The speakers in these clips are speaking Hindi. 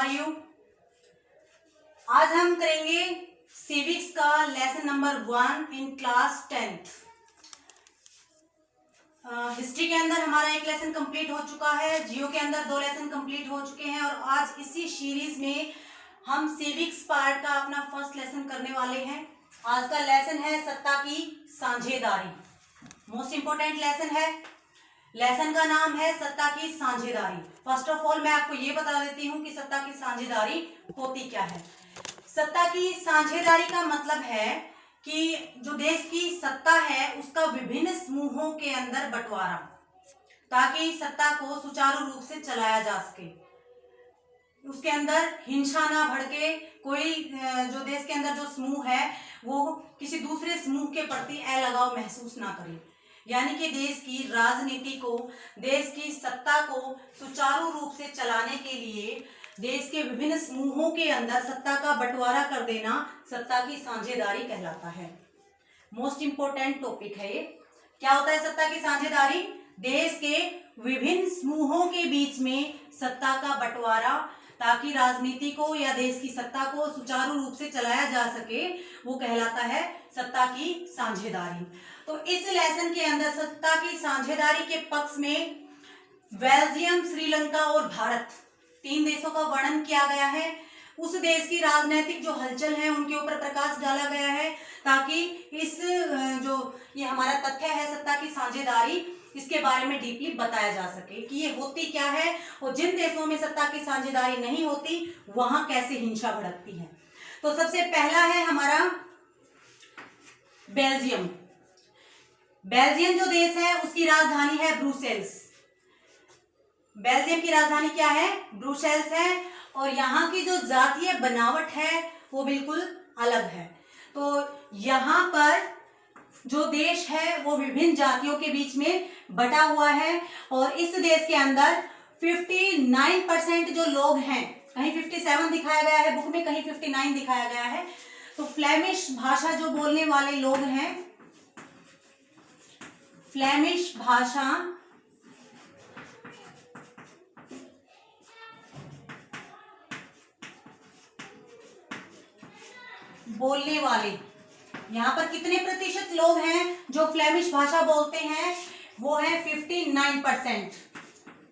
Are you. आज हम करेंगे सिविक्स का lesson number 1 in class 10th। History के अंदर हमारा एक लेसन कंप्लीट हो चुका है, जियो के अंदर 2 लेसन कंप्लीट हो चुके हैं और आज इसी सीरीज में हम सिविक्स पार्ट का अपना फर्स्ट लेसन करने वाले हैं। आज का लेसन है सत्ता की साझेदारी। मोस्ट इंपोर्टेंट लेसन है। लेसन का नाम है सत्ता की साझेदारी। फर्स्ट ऑफ ऑल मैं आपको ये बता देती हूँ कि सत्ता की साझेदारी होती क्या है। सत्ता की साझेदारी का मतलब है कि जो देश की सत्ता है उसका विभिन्न समूहों के अंदर बंटवारा, ताकि सत्ता को सुचारू रूप से चलाया जा सके। उसके अंदर हिंसा ना भड़के, कोई जो देश के अंदर जो समूह है वो किसी दूसरे समूह के प्रति अलगाव महसूस ना करे। यानी कि देश की राजनीति को, देश की सत्ता को सुचारू रूप से चलाने के लिए देश के विभिन्न समूहों के अंदर सत्ता का बंटवारा कर देना सत्ता की साझेदारी कहलाता है। मोस्ट इंपोर्टेंट टॉपिक है ये। क्या होता है सत्ता की साझेदारी? देश के विभिन्न समूहों के बीच में सत्ता का बंटवारा, ताकि राजनीति को या देश की सत्ता को सुचारू रूप से चलाया जा सके, वो कहलाता है सत्ता की साझेदारी। तो इस लेसन के अंदर सत्ता की साझेदारी के पक्ष में बेल्जियम, श्रीलंका और भारत 3 देशों का वर्णन किया गया है। उस देश की राजनीतिक जो हलचल है उनके ऊपर प्रकाश डाला गया है, ताकि इस जो ये हमारा तथ्य है सत्ता की साझेदारी, इसके बारे में डीपली बताया जा सके कि ये होती क्या है और जिन देशों में सत्ता की साझेदारी नहीं होती वहां कैसे हिंसा भड़कती है। तो सबसे पहला है हमारा बेल्जियम। बेल्जियम जो देश है उसकी राजधानी है ब्रुसेल्स। बेल्जियम की राजधानी क्या है? ब्रुसेल्स है। और यहाँ की जो जातीय बनावट है वो बिल्कुल अलग है। तो यहाँ पर जो देश है वो विभिन्न जातियों के बीच में बटा हुआ है और इस देश के अंदर 59% जो लोग हैं, कहीं 57 दिखाया गया है बुक में, कहीं 59 दिखाया गया है। तो फ्लेमिश भाषा जो बोलने वाले लोग हैं, फ्लेमिश भाषा बोलने वाले, यहाँ पर कितने प्रतिशत लोग हैं जो फ्लेमिश भाषा बोलते हैं? वो है 59%।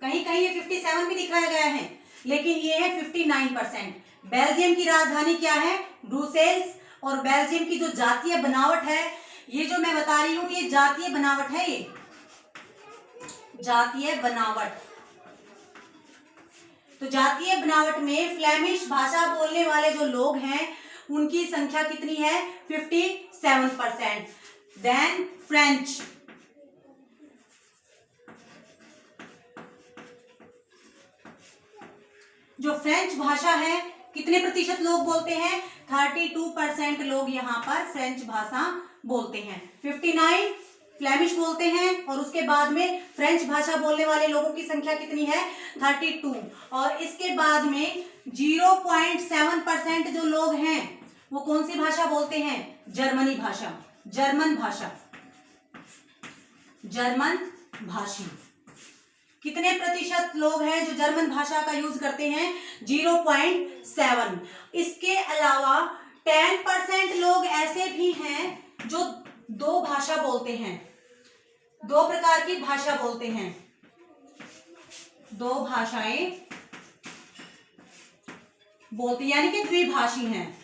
कहीं कहीं ये 57 भी दिखाया गया है, लेकिन ये है 59%। बेल्जियम की राजधानी क्या है? ब्रुसेल्स। और बेल्जियम की जो जातीय बनावट है, ये जो मैं बता रही हूं ये जातीय बनावट है, ये जातीय बनावट। तो जातीय बनावट में फ्लेमिश भाषा बोलने वाले जो लोग हैं उनकी संख्या कितनी है? 57%। देन फ्रेंच, जो फ्रेंच भाषा है कितने प्रतिशत लोग बोलते हैं? 32% लोग यहाँ पर फ्रेंच भाषा बोलते हैं। 59 फ्लेमिश बोलते हैं और उसके बाद में फ्रेंच भाषा बोलने वाले लोगों की संख्या कितनी है? 32। और इसके बाद में 0.7% जो लोग हैं वो कौन सी भाषा बोलते हैं? जर्मनी भाषा, जर्मन भाषा, जर्मन भाषी। कितने प्रतिशत लोग हैं जो जर्मन भाषा का यूज करते हैं? 0.7। इसके अलावा 10% लोग ऐसे भी हैं जो 2 भाषा बोलते हैं, 2 प्रकार की भाषा बोलते हैं, 2 भाषाएं बोलते, यानी कि द्विभाषी हैं।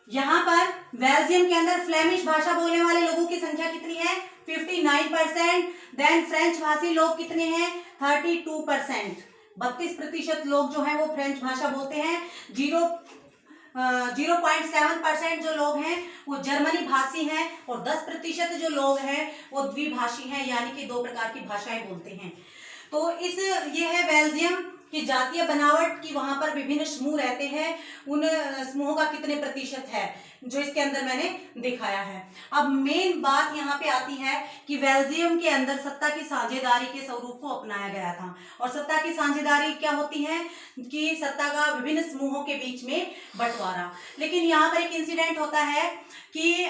यहाँ पर बेल्जियम के अंदर फ्लेमिश भाषा बोलने वाले लोगों की संख्या कितनी है? 59%। देन फ्रेंच भाषी लोग कितने हैं? 32%। 32% लोग जो हैं वो फ्रेंच भाषा बोलते हैं। 0.7% जो लोग हैं वो जर्मनी भाषी हैं और 10% जो लोग हैं वो द्विभाषी हैं, यानी कि 2 प्रकार की भाषाएं बोलते हैं। तो ये है बेल्जियम की जातीय बनावट की, वहां पर विभिन्न समूह रहते हैं, उन समूहों का कितने प्रतिशत है जो इसके अंदर मैंने दिखाया है। अब मेन बात यहाँ पे आती है कि बेल्जियम के अंदर सत्ता की साझेदारी के स्वरूप को अपनाया गया था। और सत्ता की साझेदारी क्या होती है कि सत्ता का विभिन्न समूहों के बीच में बंटवारा। लेकिन यहाँ पर एक इंसिडेंट होता है कि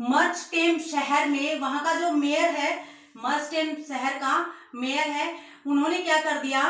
मर्चटेम शहर में वहां का जो मेयर है, मर्स्टेन शहर का मेयर है, उन्होंने क्या कर दिया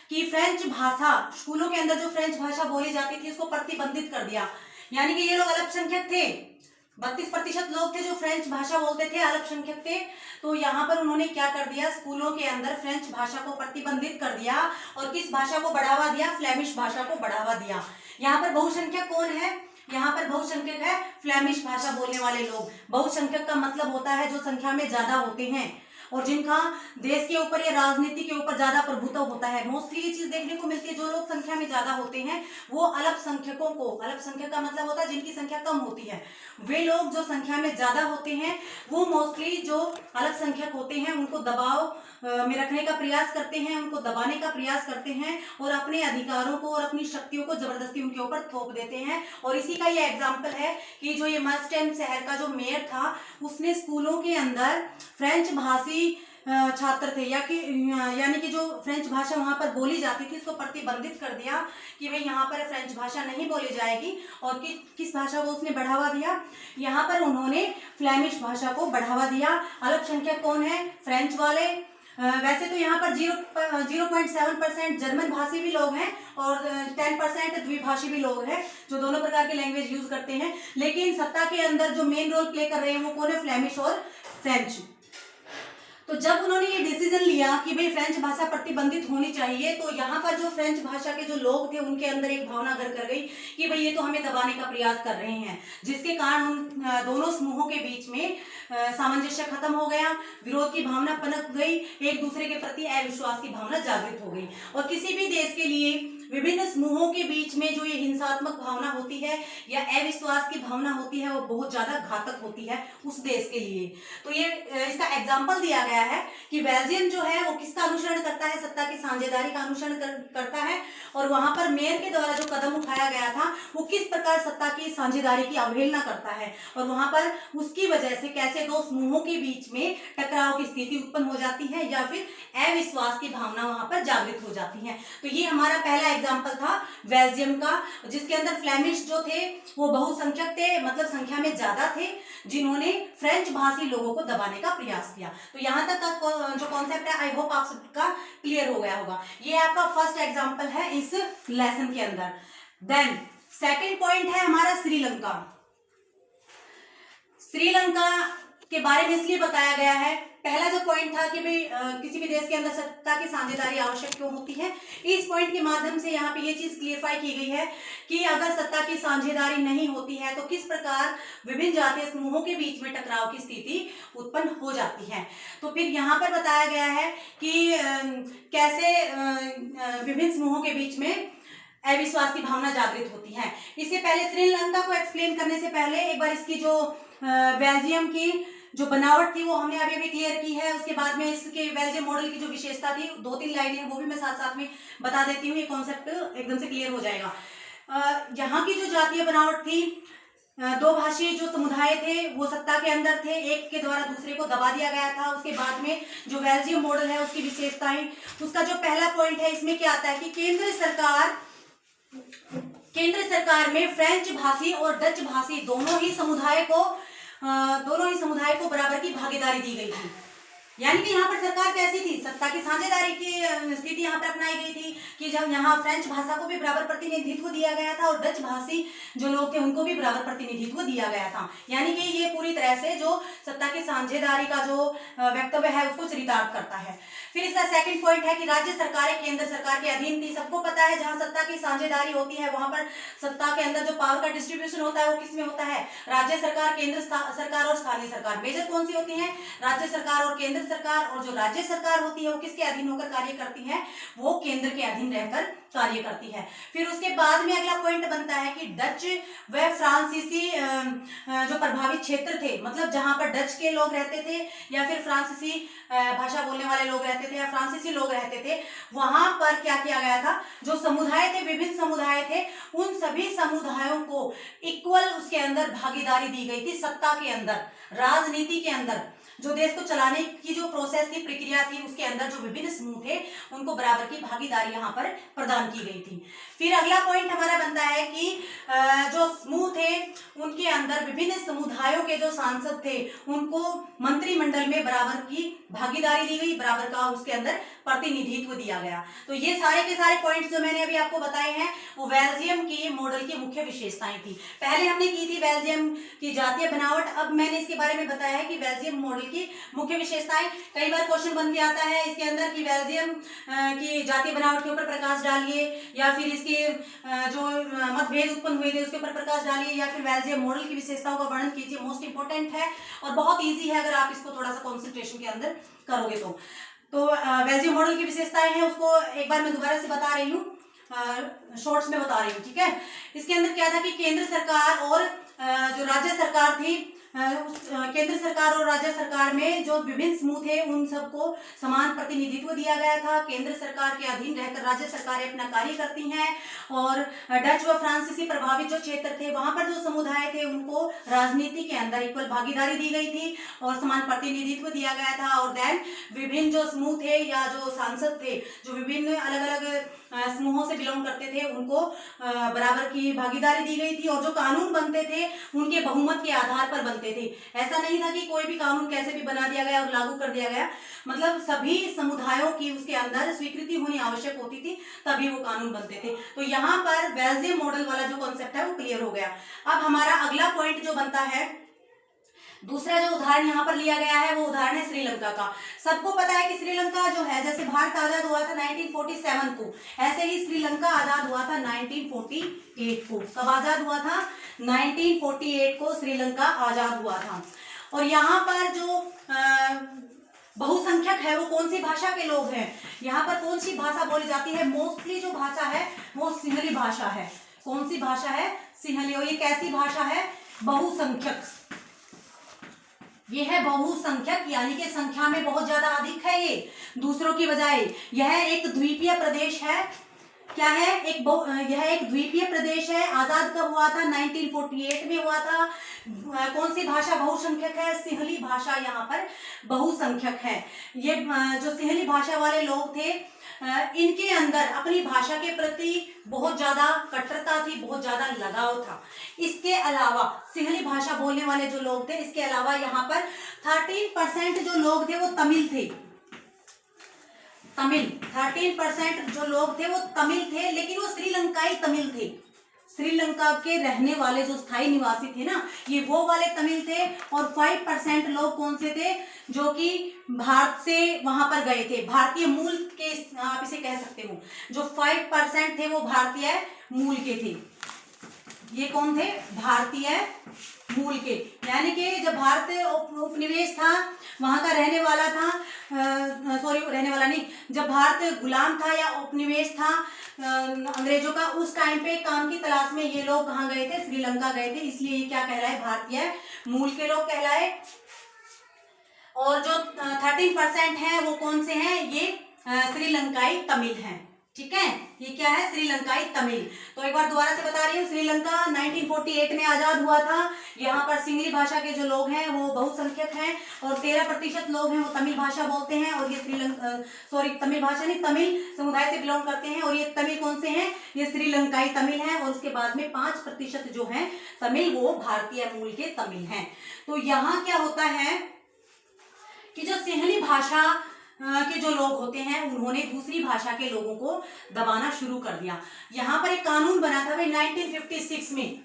कि फ्रेंच भाषा, स्कूलों के अंदर जो फ्रेंच भाषा बोली जाती थी उसको प्रतिबंधित कर दिया। यानी कि ये लोग अल्पसंख्यक थे, 32% लोग थे जो फ्रेंच भाषा बोलते थे, अल्पसंख्यक थे। तो यहाँ पर उन्होंने क्या कर दिया, स्कूलों के अंदर फ्रेंच भाषा को प्रतिबंधित कर दिया और किस भाषा को बढ़ावा दिया, फ्लेमिश भाषा को बढ़ावा दिया। यहाँ पर बहुसंख्यक कौन है, यहाँ पर बहुसंख्यक है फ्लेमिश भाषा बोलने वाले लोग। बहुसंख्यक का मतलब होता है जो संख्या में ज्यादा होते हैं और जिनका देश के ऊपर या राजनीति के ऊपर ज्यादा प्रभुत्व होता है। मोस्टली ये चीज देखने को मिलती है, जो लोग संख्या में ज्यादा होते हैं वो अल्पसंख्यकों को, अल्पसंख्यक का मतलब होता है जिनकी संख्या कम होती है, वे लोग जो संख्या में ज्यादा होते हैं वो मोस्टली जो अल्पसंख्यक होते हैं उनको दबाव में रखने का प्रयास करते हैं, उनको दबाने का प्रयास करते हैं और अपने अधिकारों को और अपनी शक्तियों को जबरदस्ती उनके ऊपर थोप देते हैं। और इसी का ये एग्जाम्पल है कि जो ये मर्स्टेन शहर का जो मेयर था उसने स्कूलों के अंदर फ्रेंच भाषी छात्र थे यानी कि जो फ्रेंच भाषा वहां पर बोली जाती थी उसको प्रतिबंधित कर दिया कि भाई यहाँ पर फ्रेंच भाषा नहीं बोली जाएगी। और किस भाषा को उसने बढ़ावा दिया, यहाँ पर उन्होंने फ्लेमिश भाषा को बढ़ावा दिया। अल्पसंख्यक कौन है, फ्रेंच वाले। वैसे तो यहाँ पर 0.7% जर्मन भाषी भी लोग हैं और 10% द्विभाषी भी लोग हैं जो दोनों प्रकार के लैंग्वेज यूज करते हैं। लेकिन सत्ता के अंदर जो मेन रोल प्ले कर रहे हैं वो कौन है, फ्लेमिश और फ्रेंच। तो जब उन्होंने ये डिसीजन लिया कि भाई फ्रेंच भाषा प्रतिबंधित होनी चाहिए, तो यहाँ पर जो फ्रेंच भाषा के जो लोग थे उनके अंदर एक भावना घर कर गई कि भाई ये तो हमें दबाने का प्रयास कर रहे हैं, जिसके कारण उन दोनों समूहों के बीच में सामंजस्य खत्म हो गया, विरोध की भावना पनप गई, एक दूसरे के प्रति अविश्वास की भावना जागृत हो गई। और किसी भी देश के लिए विभिन्न समूहों के बीच में जो ये हिंसात्मक भावना होती है या अविश्वास की भावना होती है वो बहुत ज्यादा घातक होती है उस देश के लिए। तो ये इसका एग्जाम्पल दिया गया है कि बेल्जियम जो है वो किसका अनुसरण करता है, सत्ता की साझेदारी का अनुसरण करता है। और वहां पर मेयर के द्वारा जो कदम उठाया गया था वो किस प्रकार सत्ता की साझेदारी की अवहेलना करता है और वहां पर उसकी वजह से कैसे दो समूहों के बीच में टकराव की स्थिति उत्पन्न हो जाती है या फिर अविश्वास की भावना वहां पर जागृत हो जाती है। तो ये हमारा पहला एग्जाम्पल था बेल्जियम का, जिसके अंदर फ्लेमिश जो थे वो बहुसंख्यक थे, मतलब संख्या में ज्यादा थे, जिन्होंने फ्रेंच भाषी लोगों को दबाने का प्रयास किया। तो यहाँ तक का जो कॉन्सेप्ट है आई होप आप सबका क्लियर हो गया होगा। ये आपका फर्स्ट एग्जाम्पल है इस लेसन के अंदर। देन सेकेंड पॉइंट है हमारा श्रीलंका। श्रीलंका के बारे में इसलिए बताया गया है, पहला जो पॉइंट था कि भाई किसी भी देश के अंदर सत्ता की साझेदारी आवश्यक क्यों होती है, इस पॉइंट के माध्यम से यहाँ पे ये चीज क्लियरफाई की गई है कि अगर सत्ता की साझेदारी नहीं होती है तो किस प्रकार विभिन्न जातीय समूहों के बीच में टकराव की स्थिति उत्पन्न हो जाती है। तो फिर यहाँ पर बताया गया है कि कैसे विभिन्न समूहों के बीच में अविश्वास की भावना जागृत होती है। इससे पहले श्रीलंका को एक्सप्लेन करने से पहले एक बार इसकी जो बेल्जियम की जो बनावट थी वो हमने अभी अभी क्लियर की है। उसके बाद में इसके बेल्जियम मॉडल की जो विशेषता थी, 2-3 लाइनें वो भी मैं साथ साथ में बता देती हूँ, ये कॉन्सेप्ट एकदम से क्लियर हो जाएगा। यहाँ की जो जातीय बनावट थी, दो भाषीय जो समुदाय थे वो सत्ता के अंदर थे, एक के द्वारा दूसरे को दबा दिया गया था। उसके बाद में जो बेल्जियम मॉडल है उसकी विशेषताएं, उसका जो पहला पॉइंट है इसमें क्या आता है कि केंद्र सरकार में फ्रेंच भाषी और डच भाषी दोनों ही समुदाय को बराबर की भागीदारी दी गई थी। यानी कि यहाँ पर सरकार कैसी थी, सत्ता की साझेदारी की स्थिति यहाँ पर अपनाई गई थी कि जब यहाँ फ्रेंच भाषा को भी बराबर प्रतिनिधित्व दिया गया था और डच भाषी जो लोग थे उनको भी बराबर प्रतिनिधित्व दिया गया था। यानी कि ये पूरी तरह से जो सत्ता की साझेदारी का जो वक्तव्य है उसको चरितार्थ करता है। फिर इसका सेकंड पॉइंट है कि राज्य सरकारें केंद्र सरकार के अधीन थी। सबको पता है जहां सत्ता की साझेदारी होती है वहां पर सत्ता के अंदर जो पावर का डिस्ट्रीब्यूशन होता है वो किसमें होता है, राज्य सरकार, केंद्र सरकार और स्थानीय सरकार। मेजर कौन सी होती है, राज्य सरकार और केंद्र सरकार। और जो राज्य सरकार होती है वो किसके अधीन होकर कार्य करती है, वो केंद्र के अधीन रहकर कार्य करती है। फिर उसके बाद में अगला पॉइंट बनता है कि डच व फ्रांसीसी जो प्रभावित क्षेत्र थे, मतलब जहां पर डच के लोग रहते थे या फिर फ्रांसीसी भाषा बोलने वाले लोग रहते थे या फ्रांसीसी लोग रहते थे, वहां पर क्या किया गया था, जो समुदाय थे, विभिन्न समुदाय थे, उन सभी समुदायों को इक्वल उसके अंदर भागीदारी दी गई थी। सत्ता के अंदर, राजनीति के अंदर, जो देश को चलाने की जो प्रोसेस थी, प्रक्रिया थी, उसके अंदर जो विभिन्न समूह थे उनको बराबर की भागीदारी यहाँ पर प्रदान की गई थी। फिर अगला पॉइंट हमारा बनता है कि जो समूह थे उनकी उनके अंदर विभिन्न समुदायों के जो सांसद थे उनको मंत्रिमंडल में बराबर की भागीदारी दी गई, बराबर का उसके अंदर प्रतिनिधित्व दिया गया। तो ये सारे के सारे पॉइंट्स जो मैंने अभी आपको बताए हैं वो बेल्जियम की मॉडल की मुख्य विशेषताएं थी। पहले हमने की थी बेल्जियम की जातीय बनावट, अब मैंने इसके बारे में बताया है कि बेल्जियम मॉडल की मुख्य विशेषताएं। कई बार क्वेश्चन बन के आता है इसके अंदर कि बेल्जियम की जातीय बनावट के ऊपर प्रकाश डालिए, या फिर इसके जो मतभेद उत्पन्न हुए थे उसके ऊपर प्रकाश डालिए, या फिर बेल्जियम मॉडल की विशेषताओं का वर्णन कीजिए। मोस्ट इंपोर्टेंट है और बहुत ईजी है अगर आप इसको थोड़ा सा कॉन्सेंट्रेशन के अंदर करोगे तो बेल्जियम मॉडल की विशेषताएं हैं उसको एक बार मैं दोबारा से बता रही हूँ, शॉर्ट्स में बता रही हूँ, ठीक है। इसके अंदर क्या था कि केंद्र सरकार और जो राज्य सरकार थी, केंद्र सरकार और राज्य सरकार में जो विभिन्न समूह थे उन सबको समान प्रतिनिधित्व दिया गया था। केंद्र सरकार के अधीन रहकर राज्य सरकारें अपना कार्य करती हैं, और डच व फ्रांसीसी प्रभावित जो क्षेत्र थे वहां पर जो समुदाय थे उनको राजनीति के अंदर इक्वल भागीदारी दी गई थी और समान प्रतिनिधित्व दिया गया था। और देन विभिन्न जो समूह थे या जो सांसद थे जो विभिन्न अलग अलग समूहों से बिलोंग करते थे उनको बराबर की भागीदारी दी गई थी, और जो कानून बनते थे उनके बहुमत के आधार पर बनते थे। ऐसा नहीं था कि कोई भी कानून कैसे भी बना दिया गया और लागू कर दिया गया, मतलब सभी समुदायों की उसके अंदर स्वीकृति होनी आवश्यक होती थी तभी वो कानून बनते थे। तो यहाँ पर बेल्जियम मॉडल वाला जो कॉन्सेप्ट है वो क्लियर हो गया। अब हमारा अगला पॉइंट जो बनता है, दूसरा जो उदाहरण यहाँ पर लिया गया है वो उदाहरण है श्रीलंका का। सबको पता है कि श्रीलंका जो है, जैसे भारत आजाद हुआ था 1947 को, ऐसे ही श्रीलंका आजाद हुआ था 1948 को। कब आजाद हुआ था? 1948 को श्रीलंका आजाद हुआ था। और यहाँ पर जो बहुसंख्यक है वो कौन सी भाषा के लोग हैं, यहाँ पर कौन सी भाषा बोली जाती है? मोस्टली जो भाषा है वो सिंहली भाषा है। कौन सी भाषा है? सिंहली। और ये कैसी भाषा है? बहुसंख्यक। ये है बहुसंख्यक, यानी कि संख्या में बहुत ज्यादा अधिक है ये दूसरों की बजाय। यह एक द्वीपीय प्रदेश है। क्या है? यह एक द्वीपीय प्रदेश है। आजाद कब हुआ था? 1948 में हुआ था। कौन सी भाषा बहुसंख्यक है? सिंहली भाषा यहाँ पर बहुसंख्यक है। ये जो सिंहली भाषा वाले लोग थे इनके अंदर अपनी भाषा के प्रति बहुत ज्यादा कट्टरता थी, बहुत ज्यादा लगाव था। इसके अलावा सिंहली भाषा बोलने वाले जो लोग थे, इसके अलावा यहाँ पर 13% जो लोग थे वो तमिल थे। 13% जो लोग थे वो तमिल थे, लेकिन वो श्रीलंकाई तमिल थे। श्रीलंका के रहने वाले जो स्थायी निवासी थे ना, ये वो वाले तमिल थे। और 5% लोग कौन से थे? जो कि भारत से वहां पर गए थे, भारतीय मूल के आप इसे कह सकते हो। जो 5% थे वो भारतीय मूल के थे। ये कौन थे? भारतीय मूल के, यानी कि जब भारत उपनिवेश था वहां का रहने वाला था, रहने वाला नहीं, जब भारत गुलाम था या उपनिवेश था अंग्रेजों का, उस टाइम पे काम की तलाश में ये लोग कहाँ गए थे? श्रीलंका गए थे। इसलिए ये क्या कहलाए? भारतीय मूल के लोग कहलाए। और जो 13% है वो कौन से हैं? ये श्रीलंकाई तमिल हैं। ठीक है, ये क्या है? श्रीलंकाई तमिल। तो एक बार दोबारा से बता रही हूँ, श्रीलंका 1948 में आजाद हुआ था। यहाँ पर सिंहली भाषा के जो लोग हैं वो बहुसंख्यक हैं, और 13% लोग हैं वो तमिल भाषा बोलते हैं। और ये तमिल भाषा नहीं, तमिल समुदाय से बिलोंग करते हैं। और ये तमिल कौन से हैं? ये श्रीलंकाई तमिल हैं। और उसके बाद में 5% जो है तमिल वो भारतीय मूल के तमिल हैं। तो यहाँ क्या होता है कि जो सिंहली भाषा के जो लोग होते हैं उन्होंने दूसरी भाषा के लोगों को दबाना शुरू कर दिया। यहाँ पर एक कानून बना था भाई 1956 में।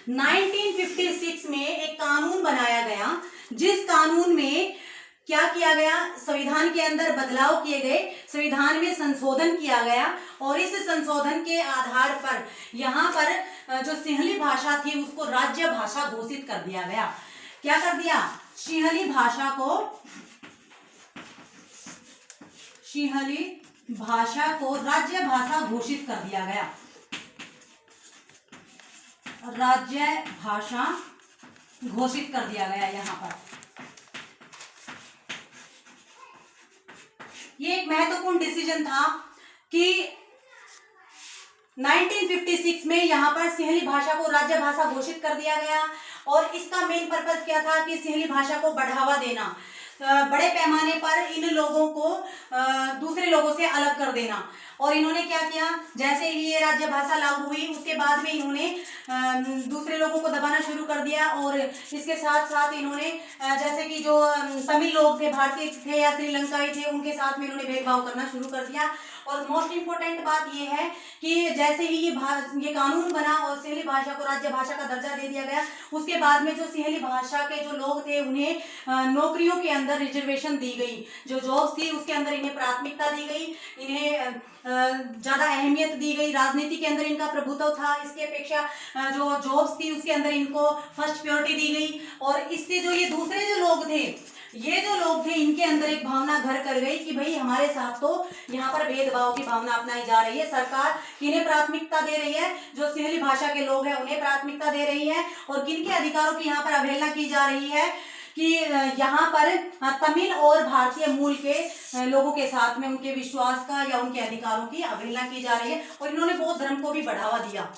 1956 में एक कानून बनाया गया, जिस कानून में क्या किया गया? संविधान के अंदर बदलाव किए गए, संविधान में संशोधन किया गया। और इस संशोधन के आधार पर यहाँ पर जो सिंहली भाषा थी उसको राज्य भाषा घोषित कर दिया गया। क्या कर दिया? सिंहली भाषा को राज्य भाषा घोषित कर दिया गया। राज्य भाषा घोषित कर दिया गया यहाँ पर। ये एक महत्वपूर्ण डिसीजन था कि 1956 में यहाँ पर सिंहली भाषा को राज्य भाषा घोषित कर दिया गया। और इसका मेन पर्पस क्या था? कि सिंहली भाषा को बढ़ावा देना। बड़े पैमाने पर इन लोगों को दूसरे लोगों से अलग कर देना। और इन्होंने क्या किया, जैसे ही ये राज्य भाषा लागू हुई उसके बाद में इन्होंने दूसरे लोगों को दबाना शुरू कर दिया। और इसके साथ साथ इन्होंने जैसे कि जो तमिल लोग थे, भारतीय थे या श्रीलंकाई थे, उनके साथ में इन्होंने भेदभाव करना शुरू कर दिया। और मोस्ट इम्पोर्टेंट बात ये है कि जैसे ही ये कानून बना और सिंहली भाषा को राज्य भाषा का दर्जा दे दिया गया, उसके बाद में जो सिंहली भाषा के जो लोग थे उन्हें नौकरियों के अंदर रिजर्वेशन दी गई। जो जॉब्स थी उसके अंदर इन्हें प्राथमिकता दी गई, इन्हें ज़्यादा अहमियत दी गई। राजनीति के अंदर इनका प्रभुत्व था, इसकी अपेक्षा जो जॉब्स थी उसके अंदर इनको फर्स्ट प्रायोरिटी दी गई। और इससे जो ये दूसरे जो लोग थे, इनके अंदर एक भावना घर कर गई कि भाई हमारे साथ तो यहाँ पर भेदभाव की भावना अपनाई जा रही है, सरकार किन्हें प्राथमिकता दे रही है, जो सिंहली भाषा के लोग हैं उन्हें प्राथमिकता दे रही है, और किनके अधिकारों की यहाँ पर अवहेलना की जा रही है कि यहाँ पर तमिल और भारतीय मूल के लोगों के साथ में उनके विश्वास का या उनके अधिकारों की अवहेलना की जा रही है। और इन्होंने बौद्ध धर्म को भी बढ़ावा दिया।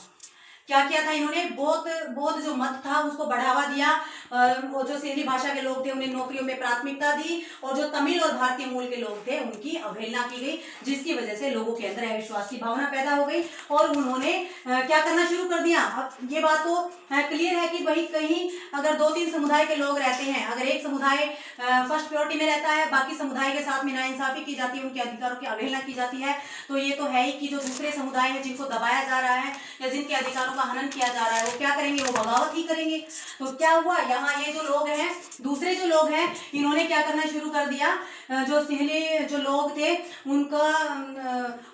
क्या किया था इन्होंने, बौद्ध जो मत था उसको बढ़ावा दिया, और जो सिंहली भाषा के लोग थे उन्हें नौकरियों में प्राथमिकता दी, और जो तमिल और भारतीय मूल के लोग थे उनकी अवहेलना की गई, जिसकी वजह से लोगों के अंदर अविश्वास की भावना पैदा हो गई। और उन्होंने क्या करना शुरू कर दिया। अब ये बात तो क्लियर है कि भाई कहीं अगर 2-3 समुदाय के लोग रहते हैं, अगर एक समुदाय फर्स्ट प्रायोरिटी में रहता है, बाकी समुदाय के साथ में नाइंसाफी की जाती है, उनके अधिकारों की अवहेलना की जाती है, तो ये तो है ही कि जो दूसरे समुदाय है जिनको दबाया जा रहा है या जिनके अधिकारों का हनन किया जा रहा है, वो क्या करेंगे, वो बगावत ही करेंगे। तो क्या हुआ, यहाँ ये जो लोग हैं, दूसरे जो लोग हैं, इन्होंने क्या करना शुरू कर दिया, जो सिंहली जो लोग थे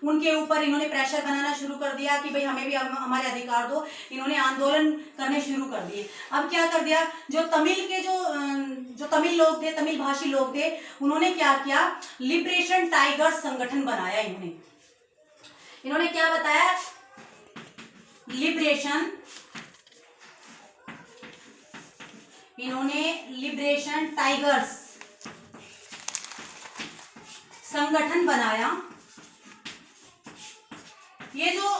उनके ऊपर इन्होंने प्रेशर बनाना शुरू कर दिया कि भाई हमें भी हमारे अधिकार दो। इन्होंने आंदोलन करने शुरू कर दिए। अब क्या कर दिया, जो तमिल के जो तमिल लोग थे, तमिल भाषी लोग थे, उन्होंने क्या किया, लिबरेशन टाइगर्स संगठन बनाया। इन्होंने क्या बताया, लिबरेशन टाइगर्स संगठन बनाया। ये जो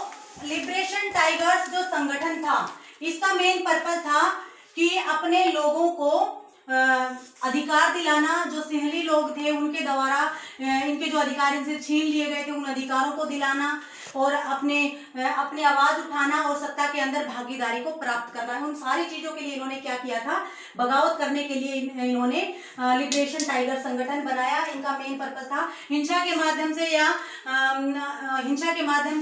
लिबरेशन टाइगर्स जो संगठन था, इसका मेन पर्पस था कि अपने लोगों को अधिकार दिलाना। जो सिंहली लोग थे उनके द्वारा इनके जो अधिकार इनसे छीन लिए गए थे, उन अधिकारों को दिलाना और अपने आवाज उठाना और सत्ता के अंदर भागीदारी को प्राप्त करना है। उन सारी चीजों के लिए इन्होंने क्या किया था, बगावत करने के लिए इन्होंने लिबरेशन टाइगर संगठन बनाया। इनका मेन पर्पस था हिंसा के माध्यम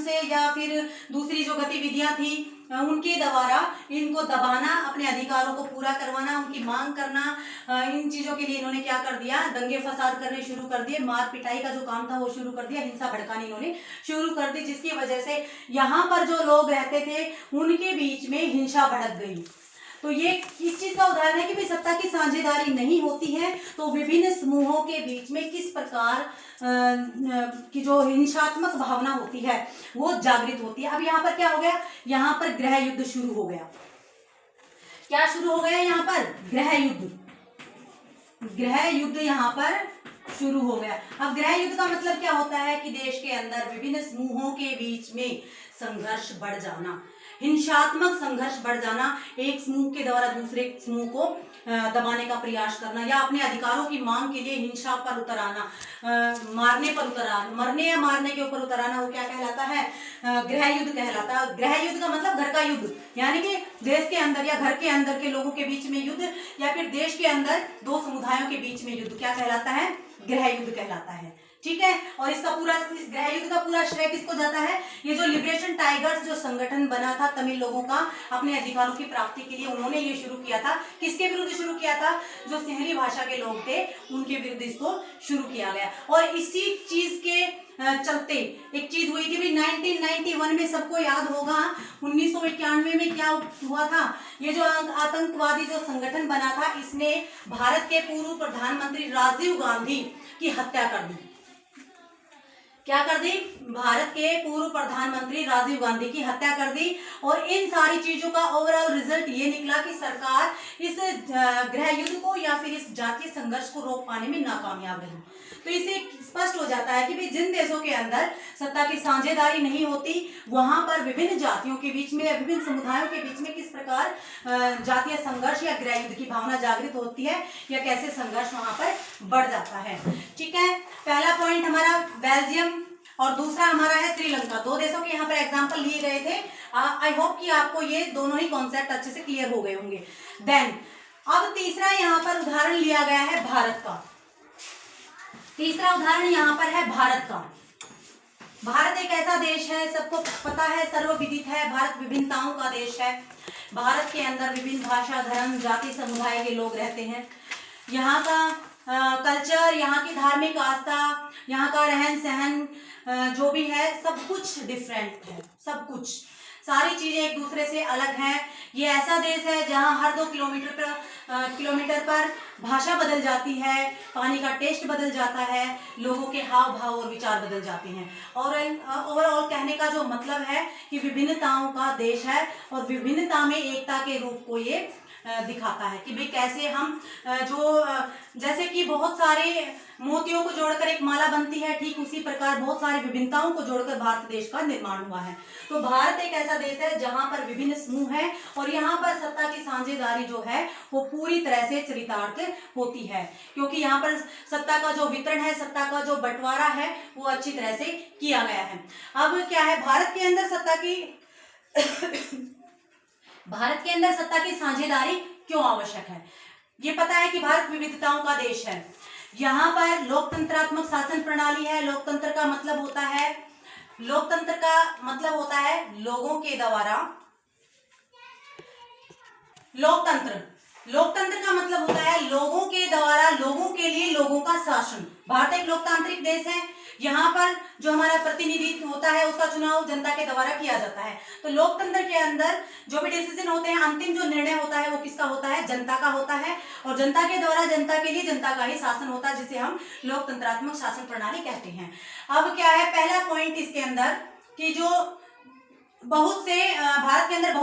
से या फिर दूसरी जो गतिविधियां थी उनके द्वारा इनको दबाना, अपने अधिकारों को पूरा करवाना, उनकी मांग करना। इन चीजों के लिए इन्होंने क्या कर दिया, दंगे फसाद करने शुरू कर दिए, मार पिटाई का जो काम था वो शुरू कर दिया, हिंसा भड़कानी इन्होंने शुरू कर दी, जिसकी वजह से यहाँ पर जो लोग रहते थे उनके बीच में हिंसा भड़क गई। तो ये इस चीज का उदाहरण है कि भाई सत्ता की साझेदारी नहीं होती है तो विभिन्न समूहों के बीच में किस प्रकार की जो हिंसात्मक भावना होती है वो जागृत होती है। अब यहाँ पर क्या हो गया, यहाँ पर गृह युद्ध शुरू हो गया। क्या शुरू हो गया यहाँ पर, गृह युद्ध यहाँ पर शुरू हो गया। अब गृह युद्ध का मतलब क्या होता है कि देश के अंदर विभिन्न समूहों के बीच में संघर्ष बढ़ जाना, हिंसात्मक संघर्ष बढ़ जाना, एक समूह के द्वारा दूसरे समूह को दबाने का प्रयास करना या अपने अधिकारों की मांग के लिए हिंसा पर उतर आना, मरने या मारने के ऊपर उतर आना, वो क्या कहलाता है, गृह युद्ध कहलाता है। गृह युद्ध का मतलब घर का युद्ध, यानी कि देश के अंदर या घर के अंदर के लोगों के बीच में युद्ध या फिर देश के अंदर दो समुदायों के बीच में युद्ध, क्या कहलाता है, गृह युद्ध कहलाता है। ठीक है, और इस गृह युद्ध का पूरा श्रेय किसको जाता है, ये जो लिबरेशन टाइगर्स जो संगठन बना था तमिल लोगों का अपने अधिकारों की प्राप्ति के लिए, उन्होंने ये शुरू किया था। किसके विरुद्ध शुरू किया था, जो सिंहली भाषा के लोग थे उनके विरुद्ध इसको शुरू किया गया। और इसी चीज के चलते एक चीज हुई थी भी 1991 में, सबको याद होगा 1991 में क्या हुआ था, ये जो आतंकवादी जो संगठन बना था इसने भारत के पूर्व प्रधानमंत्री राजीव गांधी की हत्या कर दी। क्या कर दी? भारत के पूर्व प्रधानमंत्री राजीव गांधी की हत्या कर दी। और इन सारी चीजों का ओवरऑल रिजल्ट ये निकला कि सरकार इस गृह युद्ध को या फिर इस जातीय संघर्ष को रोक पाने में नाकामयाब रही। तो इसे स्पष्ट हो जाता है कि भाई जिन देशों के अंदर सत्ता की साझेदारी नहीं होती, वहां पर विभिन्न जातियों के बीच में या विभिन्न समुदायों के बीच में किस प्रकार जातीय संघर्ष या गृह युद्ध की भावना जागृत होती है या कैसे संघर्ष वहां पर बढ़ जाता है। ठीक है, पहला पॉइंट हमारा बेल्जियम और दूसरा हमारा है श्रीलंका। दो देशों के यहाँ पर एग्जाम्पल लिए गए थे। आई होप कि आपको ये दोनों ही कॉन्सेप्ट अच्छे से क्लियर हो गए होंगे। देन अब तीसरा यहाँ पर उदाहरण लिया गया है भारत का। तीसरा उदाहरण यहाँ पर है भारत का। भारत एक ऐसा देश है, सबको पता है, सर्वविदित है, भारत विभिन्नताओं का देश है। भारत के अंदर विभिन्न भाषा, धर्म, जाति, समुदाय के लोग रहते हैं। यहाँ का कल्चर, यहाँ की धार्मिक आस्था, यहाँ का रहन सहन जो भी है सब कुछ डिफरेंट है। सब कुछ सारी चीजें एक दूसरे से अलग हैं। ये ऐसा देश है जहाँ हर 2 किलोमीटर पर भाषा बदल जाती है, पानी का टेस्ट बदल जाता है, लोगों के हाव भाव और विचार बदल जाते हैं। और ओवरऑल कहने का जो मतलब है कि विभिन्नताओं का देश है और विभिन्नता में एकता के रूप को ये दिखाता है कि भाई कैसे हम जैसे कि बहुत सारे मोतियों को जोड़कर एक माला बनती है, ठीक उसी प्रकार बहुत सारी विभिन्नताओं को जोड़कर भारत देश का निर्माण हुआ है। तो भारत एक ऐसा देश है जहां पर विभिन्न समूह हैं और यहाँ पर सत्ता की साझेदारी जो है वो पूरी तरह से चरितार्थ होती है, क्योंकि यहाँ पर सत्ता का जो वितरण है, सत्ता का जो बंटवारा है वो अच्छी तरह से किया गया है। अब क्या है, भारत के अंदर सत्ता की साझेदारी क्यों आवश्यक है? ये पता है कि भारत विविधताओं का देश है। यहाँ पर लोकतंत्रात्मक शासन प्रणाली है। लोकतंत्र का मतलब होता है लोगों के द्वारा। लोकतंत्र का मतलब होता है लोगों के द्वारा, लोगों के लिए, लोगों का शासन। भारत एक लोकतांत्रिक देश है। यहाँ पर जो हमारा प्रतिनिधित्व होता है उसका चुनाव जनता के द्वारा किया जाता है। तो लोकतंत्र के अंदर जो भी डिसीजन होते हैं, अंतिम जो निर्णय होता है वो किसका होता है? जनता का होता है। और जनता के द्वारा, जनता के लिए, जनता का ही शासन होता है, जिसे हम लोकतंत्रात्मक शासन प्रणाली कहते हैं। अब क्या है, पहला पॉइंट इसके अंदर कि जो भारत के अंदर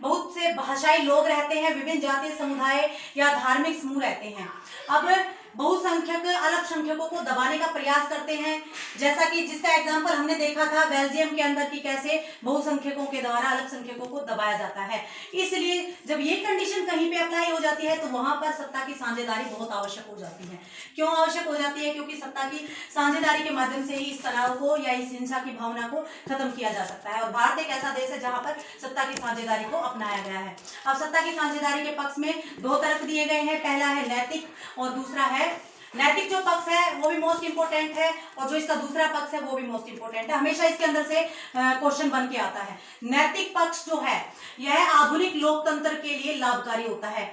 बहुत से भाषाई लोग रहते हैं, विभिन्न जातीय समुदाय या धार्मिक समूह रहते हैं। अब बहुसंख्यक अल्पसंख्यकों को दबाने का प्रयास करते हैं, जैसा कि जिसका एग्जांपल हमने देखा था बेल्जियम के अंदर कि कैसे बहुसंख्यकों के द्वारा अल्पसंख्यकों को दबाया जाता है। इसलिए जब ये कंडीशन कहीं पे अप्लाई हो जाती है तो वहां पर सत्ता की साझेदारी बहुत आवश्यक हो जाती है। क्यों आवश्यक हो जाती है? क्योंकि सत्ता की साझेदारी के माध्यम से ही इस तनाव को या इस हिंसा की भावना को खत्म किया जा सकता है। और भारत एक ऐसा देश है जहां पर सत्ता की साझेदारी को अपनाया गया है। अब सत्ता की साझेदारी के पक्ष में 2 तर्क दिए गए हैं। पहला है नैतिक और दूसरा है नैतिक। जो पक्ष है वो भी मोस्ट इंपोर्टेंट है और जो इसका दूसरा पक्ष है वो भी मोस्ट इंपोर्टेंट है। हमेशा इसके अंदर से क्वेश्चन बन के आता है। नैतिक पक्ष जो है यह आधुनिक लोकतंत्र के लिए लाभकारी होता है।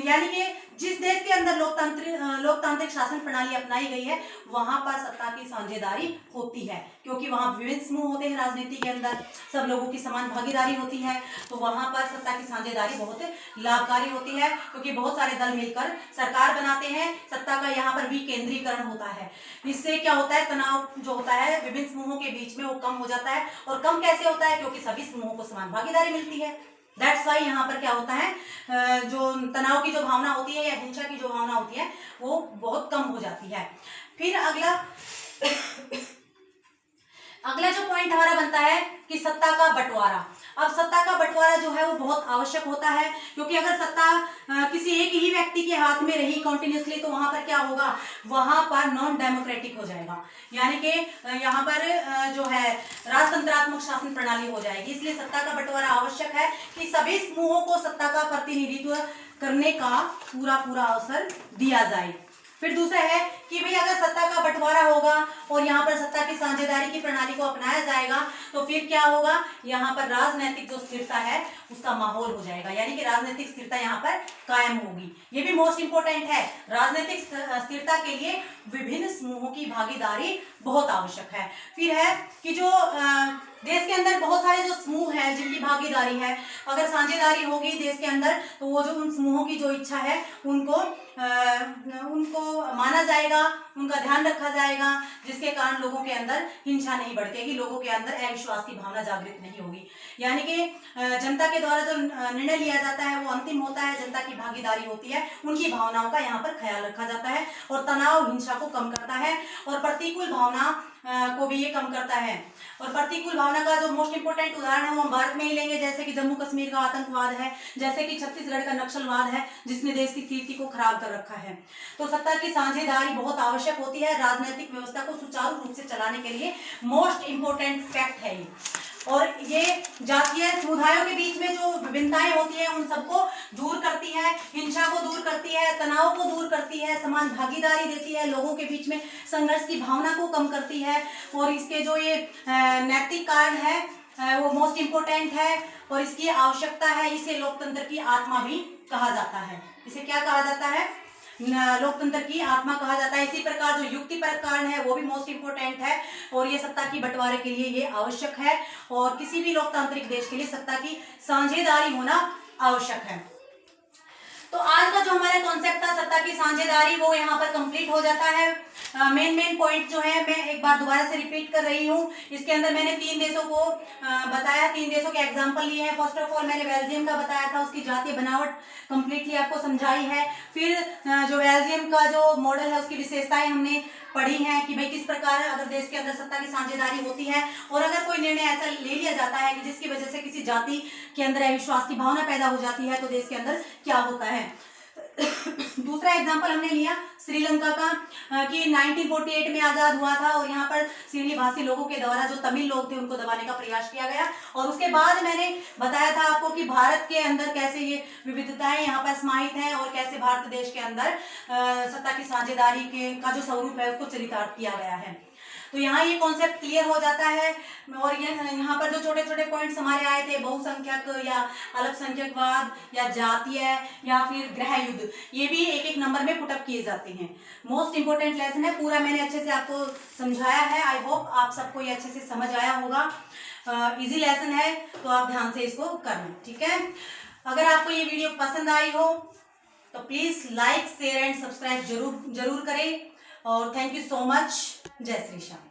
यानी कि जिस देश के अंदर लोकतांत्रिक शासन प्रणाली अपनाई गई है वहां पर सत्ता की साझेदारी होती है, क्योंकि वहां विभिन्न समूह होते हैं राजनीति के अंदर, सब लोगों की समान भागीदारी होती है। तो वहां पर सत्ता की साझेदारी बहुत लाभकारी होती है, क्योंकि बहुत सारे दल मिलकर सरकार बनाते हैं। सत्ता का यहाँ पर विकेंद्रीकरण होता है। इससे क्या होता है, तनाव जो होता है विभिन्न समूहों के बीच में वो कम हो जाता है। और कम कैसे होता है? क्योंकि सभी समूहों को समान भागीदारी मिलती है। दैट्स वाई यहाँ पर क्या होता है, जो तनाव की जो भावना होती है या हिंसा की जो भावना होती है वो बहुत कम हो जाती है। फिर अगला जो पॉइंट हमारा बनता है कि सत्ता का बंटवारा। अब सत्ता का बंटवारा जो है वो बहुत आवश्यक होता है, क्योंकि अगर सत्ता किसी एक ही व्यक्ति के हाथ में रही कंटिन्यूसली तो वहां पर क्या होगा, वहां पर नॉन डेमोक्रेटिक हो जाएगा। यानी कि यहाँ पर जो है राजतंत्रात्मक शासन प्रणाली हो जाएगी। इसलिए सत्ता का बंटवारा आवश्यक है कि सभी समूहों को सत्ता का प्रतिनिधित्व करने का पूरा अवसर दिया जाए। फिर दूसरा है कि भाई अगर सत्ता का बंटवारा होगा और यहाँ पर सत्ता की साझेदारी की प्रणाली को अपनाया जाएगा तो फिर क्या होगा, यहाँ पर राजनीतिक जो स्थिरता है उसका माहौल हो जाएगा। यानी कि राजनीतिक स्थिरता यहाँ पर कायम होगी। ये भी मोस्ट इंपोर्टेंट है। राजनीतिक स्थिरता के लिए विभिन्न समूहों की भागीदारी बहुत आवश्यक है। फिर है कि जो देश के अंदर बहुत सारे जो समूह हैं जिनकी भागीदारी है, अगर साझेदारी होगी देश के अंदर तो वो जो उन समूहों की जो इच्छा है उनको माना जाएगा, उनका ध्यान रखा जाएगा, जिसके कारण लोगों के अंदर हिंसा नहीं भड़केगी, लोगों के अंदर अविश्वास की भावना जागृत नहीं होगी। यानी कि जनता के द्वारा जो निर्णय लिया जाता है वो अंतिम होता है, जनता की भागीदारी होती है, उनकी भावनाओं का यहाँ पर ख्याल रखा जाता है और तनाव हिंसा को कम करता है और प्रतिकूल भावना को भी ये कम करता है। और प्रतिकूल भावना का जो मोस्ट इंपोर्टेंट उदाहरण है वो हम भारत में ही लेंगे, जैसे कि जम्मू कश्मीर का आतंकवाद है, जैसे कि छत्तीसगढ़ का नक्सलवाद है, जिसने देश की स्थिति को खराब कर रखा है। तो सत्ता की साझेदारी बहुत आवश्यक होती है राजनीतिक व्यवस्था को सुचारू रूप से चलाने के लिए। मोस्ट इंपोर्टेंट फैक्ट है ये। और ये जातीय समुदायों के बीच में जो विभिन्नताएं होती है उन सबको दूर करती है, हिंसा को दूर करती है, तनाव को दूर करती है, समान भागीदारी देती है, लोगों के बीच में संघर्ष की भावना को कम करती है। और इसके जो ये नैतिक कारण है वो मोस्ट इम्पोर्टेंट है और इसकी आवश्यकता है। इसे लोकतंत्र की आत्मा भी कहा जाता है। इसे क्या कहा जाता है? लोकतंत्र की आत्मा कहा जाता है। इसी प्रकार जो युक्तिपरक कारण है वो भी मोस्ट इंपोर्टेंट है और ये सत्ता की बंटवारे के लिए ये आवश्यक है और किसी भी लोकतांत्रिक देश के लिए सत्ता की साझेदारी होना आवश्यक है। तो आज का जो हमारा कॉन्सेप्ट था सत्ता की साझेदारी वो यहाँ पर कंप्लीट हो जाता है। मेन पॉइंट जो है मैं एक बार दोबारा से रिपीट कर रही हूँ। इसके अंदर मैंने 3 देशों को बताया, 3 देशों के एग्जांपल लिए हैं। फर्स्ट ऑफ ऑल मैंने बेल्जियम का बताया था, उसकी जातीय बनावट कंप्लीटली आपको समझाई है। फिर जो बेल्जियम का जो मॉडल है उसकी विशेषताएं हमने पढ़ी हैं कि भाई किस प्रकार अगर देश के अंदर सत्ता की साझेदारी होती है और अगर कोई निर्णय ऐसा ले लिया जाता है कि जिसकी वजह से किसी जाति के अंदर अविश्वास की भावना पैदा हो जाती है तो देश के अंदर क्या होता है। दूसरा एग्जांपल हमने लिया श्रीलंका का कि 1948 में आज़ाद हुआ था और यहाँ पर सिंहली भाषी लोगों के द्वारा जो तमिल लोग थे उनको दबाने का प्रयास किया गया। और उसके बाद मैंने बताया था आपको कि भारत के अंदर कैसे ये विविधताएं यहाँ पर समाहित हैं और कैसे भारत देश के अंदर सत्ता की साझेदारी का जो स्वरूप है उसको चरितार्थ किया गया है। तो यहाँ ये कॉन्सेप्ट क्लियर हो जाता है। और ये यहाँ पर जो छोटे छोटे पॉइंट्स हमारे आए थे, बहुसंख्यक या अल्पसंख्यकवाद या जातीय या फिर गृह युद्ध, ये भी एक एक नंबर में पुटअप किए जाते हैं। मोस्ट इंपोर्टेंट लेसन है, पूरा मैंने अच्छे से आपको समझाया है। आई होप आप सबको ये अच्छे से समझ आया होगा। इजी लेसन है तो आप ध्यान से इसको करना, ठीक है। अगर आपको ये वीडियो पसंद आई हो तो please like share and subscribe जरूर करें और थैंक यू सो मच। जय श्री श्याम।